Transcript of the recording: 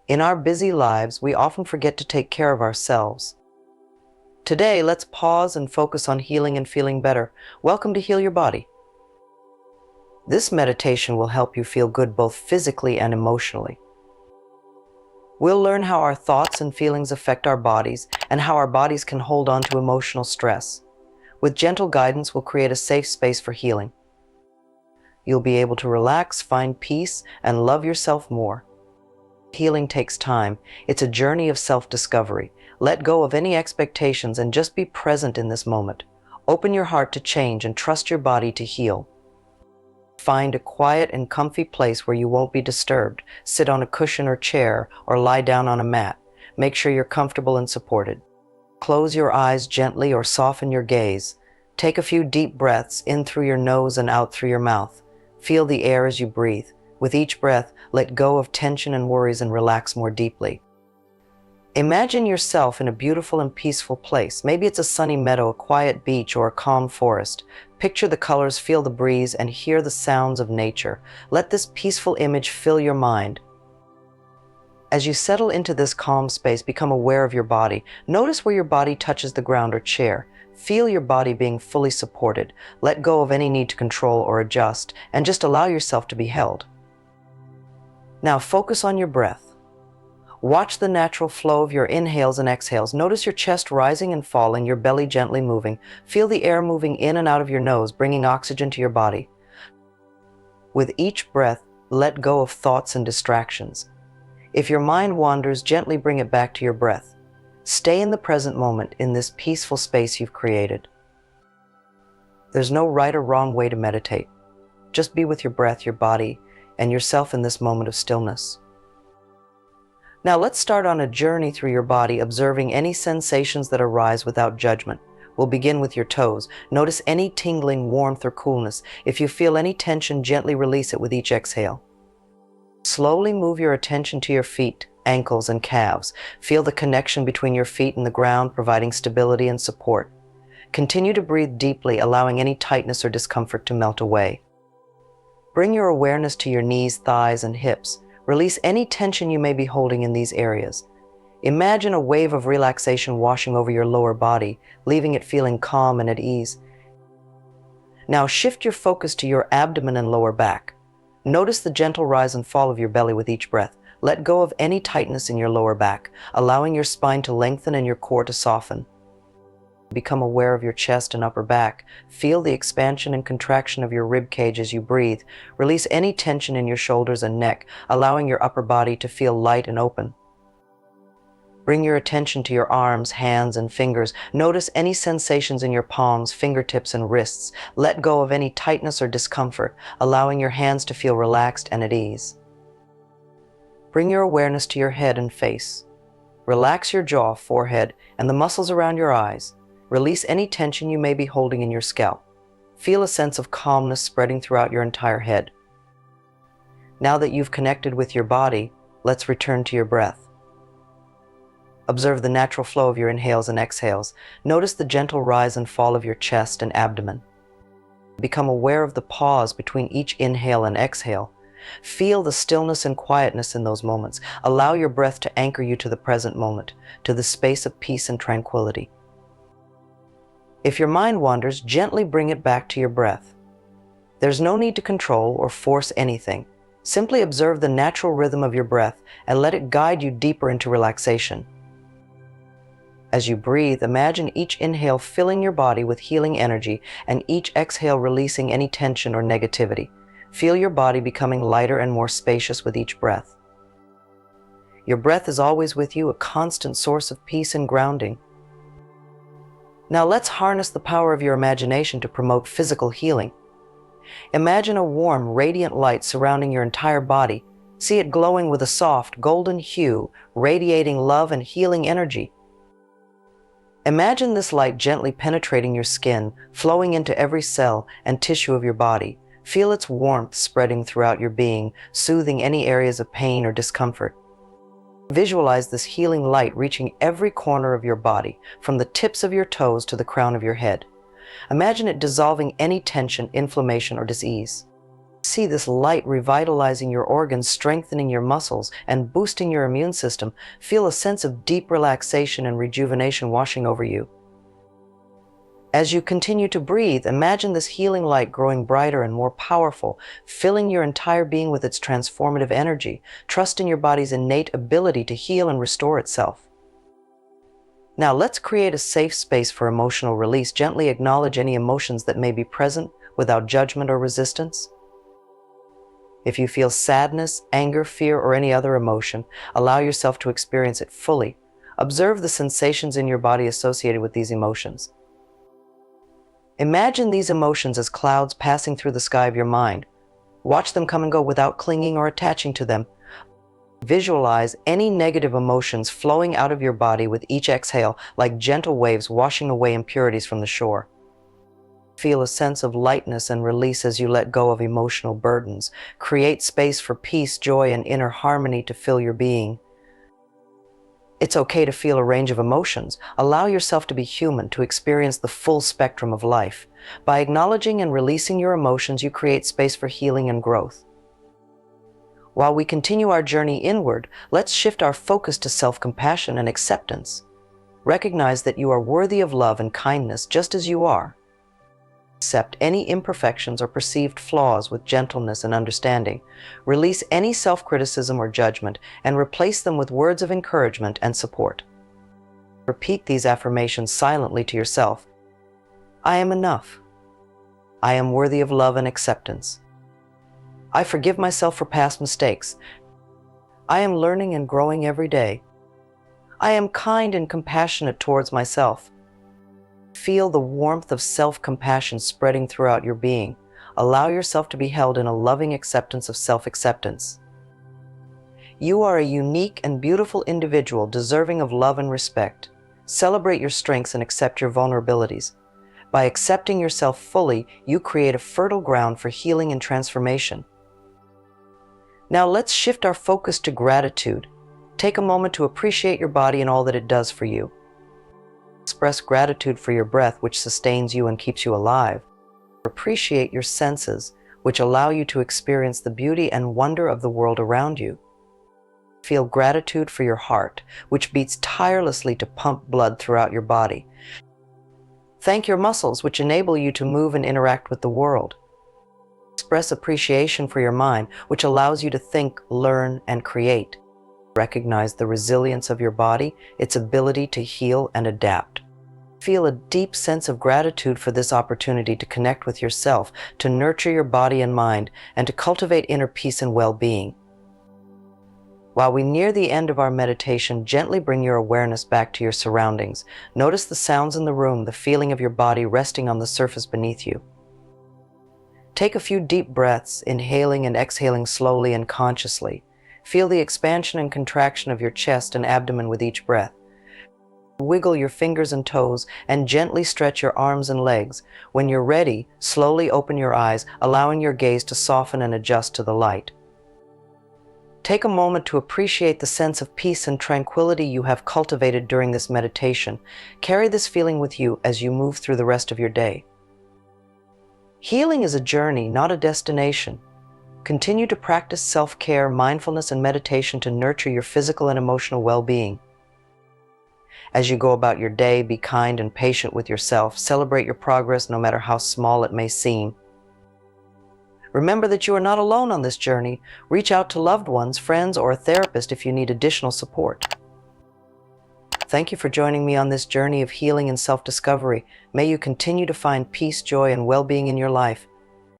In our busy lives, we often forget to take care of ourselves. Today, let's pause and focus on healing and feeling better. Welcome to Heal Your Body. This meditation will help you feel good both physically and emotionally. We'll learn how our thoughts and feelings affect our bodies and how our bodies can hold on to emotional stress. With gentle guidance, we'll create a safe space for healing. You'll be able to relax, find peace, and love yourself more. Healing takes time. It's a journey of self-discovery. Let go of any expectations and just be present in this moment. Open your heart to change and trust your body to heal. Find a quiet and comfy place where you won't be disturbed. Sit on a cushion or chair or lie down on a mat. Make sure you're comfortable and supported. Close your eyes gently or soften your gaze. Take a few deep breaths in through your nose and out through your mouth. Feel the air as you breathe. With each breath, let go of tension and worries and relax more deeply. Imagine yourself in a beautiful and peaceful place. Maybe it's a sunny meadow, a quiet beach, or a calm forest. Picture the colors, feel the breeze, and hear the sounds of nature. Let this peaceful image fill your mind. As you settle into this calm space, become aware of your body. Notice where your body touches the ground or chair. Feel your body being fully supported. Let go of any need to control or adjust, and just allow yourself to be held. Now focus on your breath. Watch the natural flow of your inhales and exhales. Notice your chest rising and falling, your belly gently moving. Feel the air moving in and out of your nose, bringing oxygen to your body. With each breath, let go of thoughts and distractions. If your mind wanders, gently bring it back to your breath. Stay in the present moment in this peaceful space you've created. There's no right or wrong way to meditate. Just be with your breath, your body, and yourself in this moment of stillness. Now let's start on a journey through your body, observing any sensations that arise without judgment. We'll begin with your toes. Notice any tingling, warmth, or coolness. If you feel any tension, gently release it with each exhale. Slowly move your attention to your feet, ankles, and calves. Feel the connection between your feet and the ground, providing stability and support. Continue to breathe deeply, allowing any tightness or discomfort to melt away. Bring your awareness to your knees, thighs, and hips. Release any tension you may be holding in these areas. Imagine a wave of relaxation washing over your lower body, leaving it feeling calm and at ease. Now shift your focus to your abdomen and lower back. Notice the gentle rise and fall of your belly with each breath. Let go of any tightness in your lower back, allowing your spine to lengthen and your core to soften. Become aware of your chest and upper back. Feel the expansion and contraction of your rib cage as you breathe. Release any tension in your shoulders and neck, allowing your upper body to feel light and open. Bring your attention to your arms, hands, and fingers. Notice any sensations in your palms, fingertips, and wrists. Let go of any tightness or discomfort, allowing your hands to feel relaxed and at ease. Bring your awareness to your head and face. Relax your jaw, forehead, and the muscles around your eyes. Release any tension you may be holding in your scalp. Feel a sense of calmness spreading throughout your entire head. Now that you've connected with your body, let's return to your breath. Observe the natural flow of your inhales and exhales. Notice the gentle rise and fall of your chest and abdomen. Become aware of the pause between each inhale and exhale. Feel the stillness and quietness in those moments. Allow your breath to anchor you to the present moment, to the space of peace and tranquility. If your mind wanders, gently bring it back to your breath. There's no need to control or force anything. Simply observe the natural rhythm of your breath and let it guide you deeper into relaxation. As you breathe, imagine each inhale filling your body with healing energy and each exhale releasing any tension or negativity. Feel your body becoming lighter and more spacious with each breath. Your breath is always with you, a constant source of peace and grounding. Now let's harness the power of your imagination to promote physical healing. Imagine a warm, radiant light surrounding your entire body. See it glowing with a soft, golden hue, radiating love and healing energy. Imagine this light gently penetrating your skin, flowing into every cell and tissue of your body. Feel its warmth spreading throughout your being, soothing any areas of pain or discomfort. Visualize this healing light reaching every corner of your body, from the tips of your toes to the crown of your head. Imagine it dissolving any tension, inflammation, or disease. See this light revitalizing your organs, strengthening your muscles, and boosting your immune system. Feel a sense of deep relaxation and rejuvenation washing over you. As you continue to breathe, imagine this healing light growing brighter and more powerful, filling your entire being with its transformative energy. Trust in your body's innate ability to heal and restore itself. Now let's create a safe space for emotional release. Gently acknowledge any emotions that may be present without judgment or resistance. If you feel sadness, anger, fear, or any other emotion, allow yourself to experience it fully. Observe the sensations in your body associated with these emotions. Imagine these emotions as clouds passing through the sky of your mind. Watch them come and go without clinging or attaching to them. Visualize any negative emotions flowing out of your body with each exhale, like gentle waves washing away impurities from the shore. Feel a sense of lightness and release as you let go of emotional burdens. Create space for peace, joy, and inner harmony to fill your being. It's okay to feel a range of emotions. Allow yourself to be human, to experience the full spectrum of life. By acknowledging and releasing your emotions, you create space for healing and growth. While we continue our journey inward, let's shift our focus to self-compassion and acceptance. Recognize that you are worthy of love and kindness just as you are. Accept any imperfections or perceived flaws with gentleness and understanding. Release any self-criticism or judgment and replace them with words of encouragement and support. Repeat these affirmations silently to yourself. I am enough. I am worthy of love and acceptance. I forgive myself for past mistakes. I am learning and growing every day. I am kind and compassionate towards myself. Feel the warmth of self-compassion spreading throughout your being. Allow yourself to be held in a loving acceptance of self-acceptance. You are a unique and beautiful individual deserving of love and respect. Celebrate your strengths and accept your vulnerabilities. By accepting yourself fully, you create a fertile ground for healing and transformation. Now let's shift our focus to gratitude. Take a moment to appreciate your body and all that it does for you. Express gratitude for your breath, which sustains you and keeps you alive. Appreciate your senses, which allow you to experience the beauty and wonder of the world around you. Feel gratitude for your heart, which beats tirelessly to pump blood throughout your body. Thank your muscles, which enable you to move and interact with the world. Express appreciation for your mind, which allows you to think, learn, and create. Recognize the resilience of your body, its ability to heal and adapt. Feel a deep sense of gratitude for this opportunity to connect with yourself, to nurture your body and mind, and to cultivate inner peace and well-being. While we near the end of our meditation, gently bring your awareness back to your surroundings. Notice the sounds in the room, the feeling of your body resting on the surface beneath you. Take a few deep breaths, inhaling and exhaling slowly and consciously. Feel the expansion and contraction of your chest and abdomen with each breath. Wiggle your fingers and toes and gently stretch your arms and legs. When you're ready, slowly open your eyes, allowing your gaze to soften and adjust to the light. Take a moment to appreciate the sense of peace and tranquility you have cultivated during this meditation. Carry this feeling with you as you move through the rest of your day. Healing is a journey, not a destination. Continue to practice self-care, mindfulness, and meditation to nurture your physical and emotional well-being. As you go about your day, be kind and patient with yourself. Celebrate your progress, no matter how small it may seem. Remember that you are not alone on this journey. Reach out to loved ones, friends, or a therapist if you need additional support. Thank you for joining me on this journey of healing and self-discovery. May you continue to find peace, joy, and well-being in your life.